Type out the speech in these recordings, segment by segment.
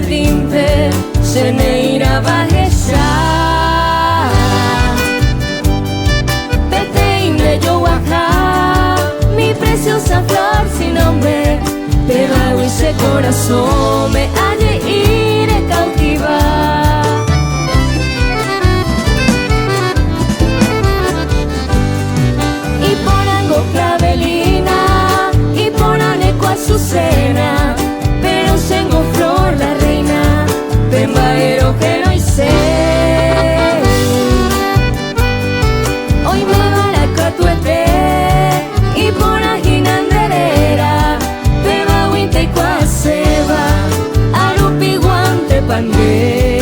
timpe se neira bajeja Peteine yo guaja mi preciosa flor sin nombre debajo ese corazón me halle iré cautivar y porango clavelina y poraneco azucena pero tengo flor la reina Pembaero que no hice hoy me baraca tuete y por ajinanderera Peba huinte y cuaseba arupi guante pangue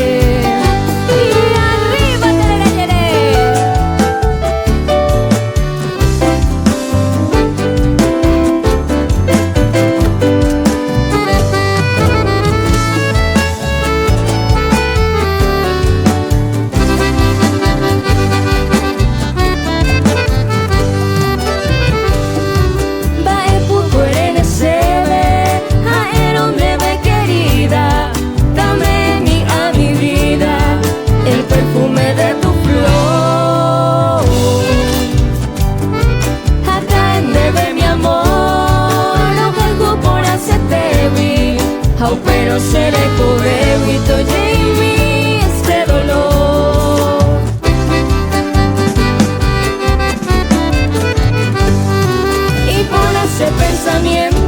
pero se le cobre huito Jamie este dolor y por ese pensamiento